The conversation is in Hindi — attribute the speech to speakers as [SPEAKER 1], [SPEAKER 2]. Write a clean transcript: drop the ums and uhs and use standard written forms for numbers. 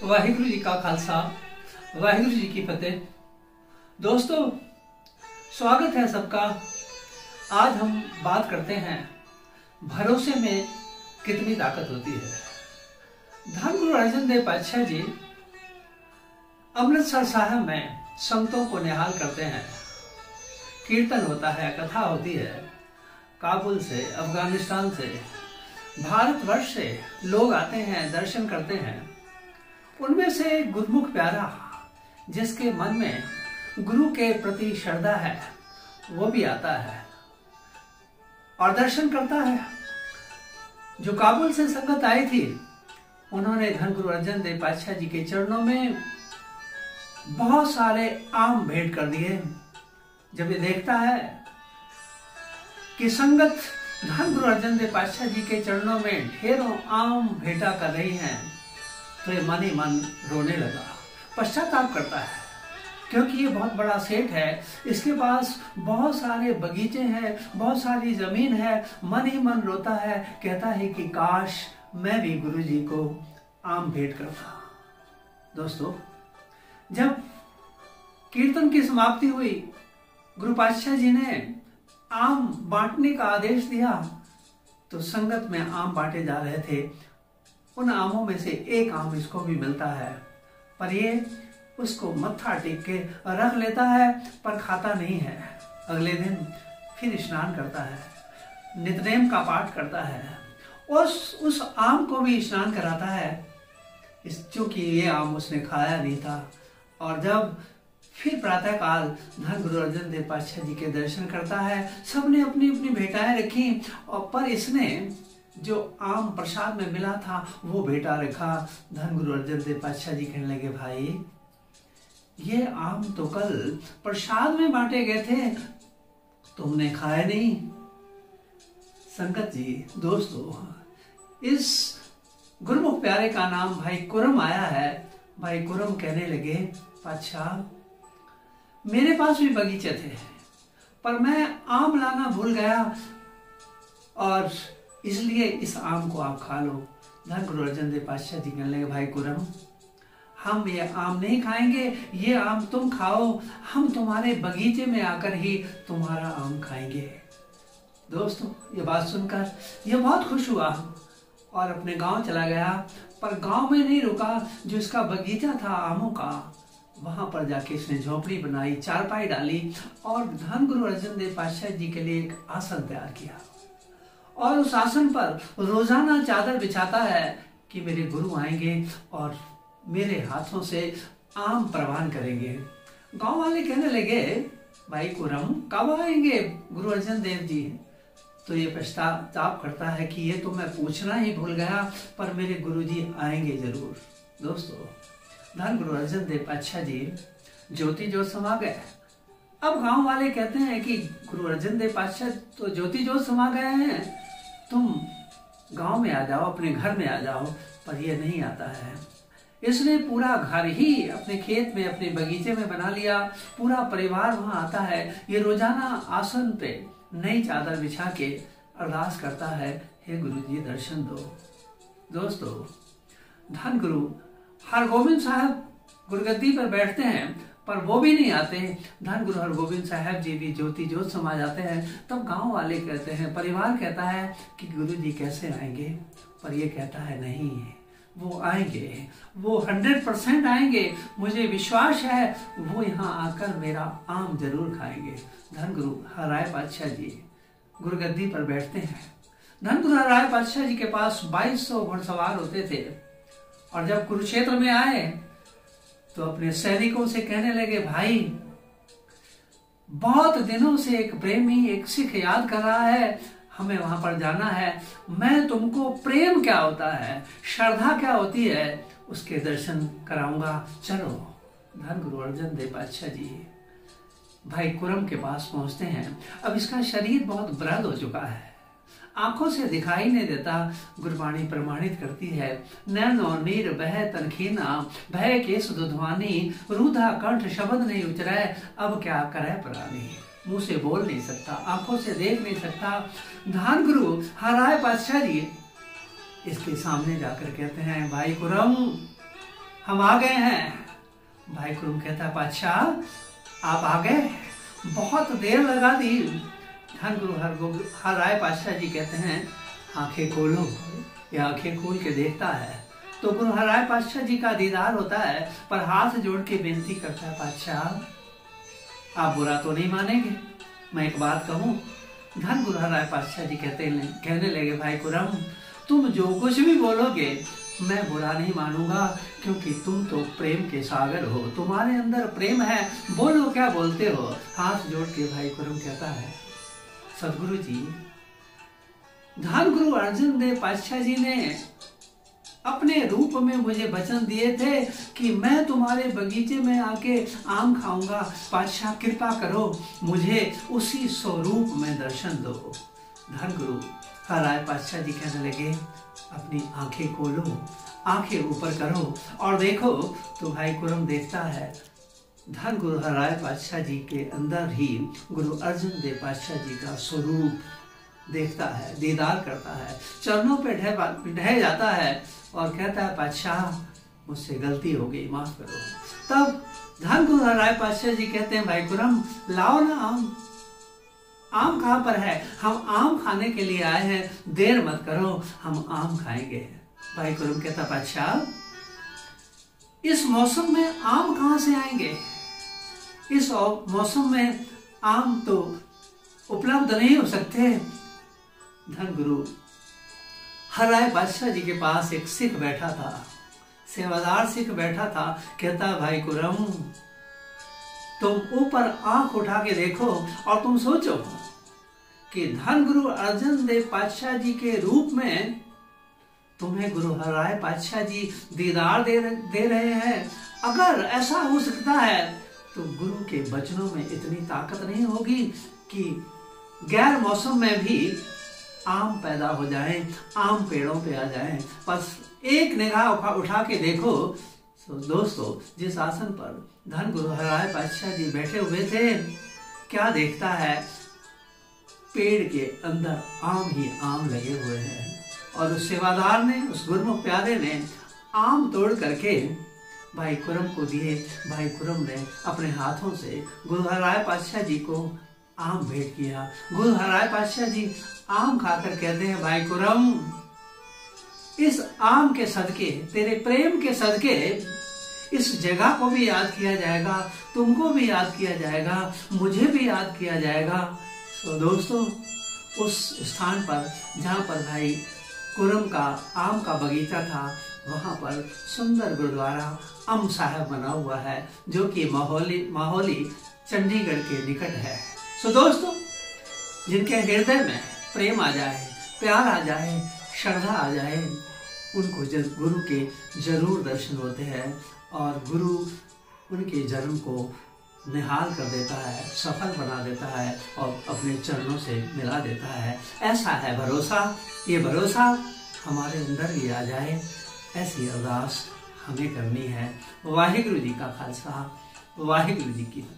[SPEAKER 1] वाहिगुरु जी का खालसा वाहिगुरु जी की फतेह। दोस्तों, स्वागत है सबका। आज हम बात करते हैं भरोसे में कितनी ताकत होती है। धन गुरु अर्जन देव पातशाह जी अमृतसर साहिब में संतों को निहाल करते हैं। कीर्तन होता है, कथा होती है। काबुल से, अफगानिस्तान से, भारतवर्ष से लोग आते हैं, दर्शन करते हैं। उनमें से गुरमुख प्यारा जिसके मन में गुरु के प्रति श्रद्धा है वो भी आता है और दर्शन करता है। जो काबुल से संगत आई थी उन्होंने धन गुरु अर्जन देव पातशाह जी के चरणों में बहुत सारे आम भेंट कर दिए। जब ये देखता है कि संगत धन गुरु अर्जन देव पातशाह जी के चरणों में ढेरों आम भेंटा कर रही हैं तो ये मन ही मन रोने लगा, पश्चाताप करता है। क्योंकि ये बहुत बड़ा सेठ है, इसके पास बहुत सारे बगीचे हैं, बहुत सारी जमीन है। मन ही मन रोता है, कहता है कि काश मैं भी गुरु जी को आम भेंट करता। दोस्तों, जब कीर्तन की समाप्ति हुई, गुरु पातशाह जी ने आम बांटने का आदेश दिया तो संगत में आम बांटे जा रहे थे। उन आमों में से एक आम इसको भी मिलता है, पर ये उसको मत्था टेक के रख लेता है पर खाता नहीं है। अगले दिन फिर स्नान करता है, नित्यनेम का पाठ करता है, उस आम को भी स्नान कराता है, क्योंकि ये आम उसने खाया नहीं था। और जब फिर प्रातः काल धन गुरु अर्जन देव पातशाह जी के दर्शन करता है, सबने अपनी अपनी भेंटाएं रखी और पर इसने जो आम प्रसाद में मिला था वो भेंटा रखा। धन गुरु अर्जन देव पातशाह जी कहने लगे, भाई ये आम तो कल प्रसाद में बांटे गए थे, तुमने खाए नहीं। संगत जी, दोस्तों, इस गुरमुख प्यारे का नाम भाई कुरम आया है। भाई कुरम कहने लगे, पातशाह मेरे पास भी बगीचे थे पर मैं आम लाना भूल गया और इसलिए इस आम को आप खा लो। धन गुरु अर्जन देव पातशाह जी कहने लगे, भाई कुरम हम ये आम नहीं खाएंगे, ये आम तुम खाओ, हम तुम्हारे बगीचे में आकर ही तुम्हारा आम खाएंगे। दोस्तों, ये बात सुनकर ये बहुत खुश हुआ और अपने गांव चला गया। पर गांव में नहीं रुका, जो इसका बगीचा था आमों का, वहां पर जाके इसने झोपड़ी बनाई, चारपाई डाली और धन गुरु अर्जन देव पातशाह जी के लिए एक आसन तैयार किया और उस आसन पर रोजाना चादर बिछाता है कि मेरे गुरु आएंगे और मेरे हाथों से आम प्रवान करेंगे। गांव वाले कहने लगे, भाई कुरम कब आएंगे गुरु अर्जन देव जी? तो ये पश्चाताप करता है कि ये तो मैं पूछना ही भूल गया, पर मेरे गुरु जी आएंगे जरूर। दोस्तों, धन गुरु अर्जन देव पातशाह जी ज्योति ज्योत समा गए। अब गांव वाले कहते हैं कि गुरु अर्जन देव पातशाह तो ज्योति ज्योत समा गए हैं, तुम गांव में आ जाओ, अपने घर में आ जाओ। पर ये नहीं आता है। इसने पूरा घर ही अपने खेत में, अपने बगीचे में बना लिया। पूरा परिवार वहां आता है। ये रोजाना आसन पे नई चादर बिछा के अरदास करता है, हे गुरु जी दर्शन दो। दोस्तों, धन गुरु हरगोबिंद साहब गुरगद्दी पर बैठते हैं पर वो भी नहीं आते। धन गुरु हरगोबिंद साहब जी भी ज्योति ज्योत समा जाते हैं। तब गांव वाले कहते हैं, परिवार कहता है कि गुरु जी कैसे आएंगे? पर ये कहता है नहीं, वो आएंगे, वो 100% आएंगे, मुझे विश्वास है वो यहाँ आकर मेरा आम जरूर खाएंगे। धन गुरु हरराय पातशाह जी गुरगद्दी पर बैठते हैं। धन गुरु हरराय पातशाह जी के पास 2200 घुड़सवार होते थे और जब कुरुक्षेत्र में आए तो अपने सैनिकों से कहने लगे, भाई बहुत दिनों से एक प्रेमी, एक सिख याद कर रहा है, हमें वहां पर जाना है। मैं तुमको प्रेम क्या होता है, श्रद्धा क्या होती है, उसके दर्शन कराऊंगा, चलो। धन गुरु अर्जन देव पातशाह जी भाई कुरम के पास पहुंचते हैं। अब इसका शरीर बहुत वृद्ध हो चुका है, आंखों से दिखाई नहीं देता। गुरबाणी प्रमाणित करती है, नैनो नीर बह तनखीना, भय केस दुधवानी, रूधा कंठ शब्द नहीं उचरै, अब क्या करे प्राणी। मुंह से बोल नहीं सकता, आंखों से देख नहीं सकता। धन गुरु हरराय पातशाह जी इसके सामने जाकर कहते हैं, भाई कुरम हम आ गए हैं। भाई कुरम कहता है पातशाह आप आ गए, बहुत देर लगा दी। धन गुरु हर राय पातशाह जी कहते हैं आंखें खोलो। ये आंखें खोल के देखता है तो गुरु हर राय पातशाह जी का दीदार होता है, पर हाथ जोड़ के बेनती करता है पातशाह आप बुरा तो नहीं मानेंगे, मैं एक बात कहूँ। धन गुरु हर राय पातशाह जी कहने लगे भाई कुरम तुम जो कुछ भी बोलोगे मैं बुरा नहीं मानूंगा, क्योंकि तुम तो प्रेम के सागर हो, तुम्हारे अंदर प्रेम है, बोलो क्या बोलते हो। हाथ जोड़ के भाई कुरम कहता है सदगुरु जी, धन गुरु अर्जुन देव पातशाह जी ने अपने रूप में मुझे वचन दिए थे कि मैं तुम्हारे बगीचे में आके आम खाऊंगा, पातशाह कृपा करो मुझे उसी स्वरूप में दर्शन दो। धन गुरु राय पातशाह जी कहने लगे अपनी आंखें खोलो, आंखें ऊपर करो और देखो। तो भाई कुरम देखता है धन गुरु राय पातशाह जी के अंदर ही गुरु अर्जुन देव पातशाह जी का स्वरूप देखता है, दीदार करता है, चरणों पे ढह जाता है और कहता है पातशाह मुझसे गलती हो गई, माफ करो। तब धन गुरु राय पातशाह जी कहते हैं भाई कुरम लाओ ना आम कहाँ पर है, हम आम खाने के लिए आए हैं, देर मत करो हम आम खाएंगे। भाई कुरम कहता पातशाह इस मौसम में आम कहाँ से आएंगे, इस मौसम में आम तो उपलब्ध नहीं हो सकते। धन गुरु हर राय पातशाह जी के पास एक सिख बैठा था, सेवादार सिख बैठा था। कहता भाई कुरम तुम ऊपर आंख उठा के देखो और तुम सोचो कि धन गुरु अर्जुन देव पातशाह जी के रूप में तुम्हें गुरु हर राय पातशाह जी दीदार दे रहे हैं। अगर ऐसा हो सकता है तो गुरु के वचनों में इतनी ताकत नहीं होगी कि गैर मौसम में भी आम पैदा हो जाएं, आम पेड़ों पे आ जाएं। बस एक निगाह उठा के देखो। तो दोस्तों जिस आसन पर धन गुरु हर राय पातशाह जी बैठे हुए थे, क्या देखता है पेड़ के अंदर आम ही आम लगे हुए हैं और उस सेवादार ने, उस गुरमुख प्यारे ने आम तोड़ करके भाई कुरम को दिए। भाई कुरम ने अपने हाथों से गुरु हर राय पातशाह जी को आम भेंट किया। गुरु हर राय पातशाह जी आम खाकर कहते हैं भाई कुरम इस आम के सदके, तेरे प्रेम के सदके इस जगह को भी याद किया जाएगा, तुमको भी याद किया जाएगा, मुझे भी याद किया जाएगा। तो दोस्तों उस स्थान पर जहाँ पर भाई कुरम का आम का बगीचा था, वहाँ पर सुंदर गुरुद्वारा अम साहब बना हुआ है, जो कि माहौली चंडीगढ़ के निकट है। सो दोस्तों जिनके हृदय में प्रेम आ जाए, प्यार आ जाए, श्रद्धा आ जाए, उनको गुरु के जरूर दर्शन होते हैं और गुरु उनके जन्म को निहाल कर देता है, सफल बना देता है और अपने चरणों से मिला देता है। ऐसा है भरोसा, ये भरोसा हमारे अंदर भी आ जाए, ऐसी अरदास हमें करनी है। वाहिगुरु जी का खालसा, वाहिगुरु जी की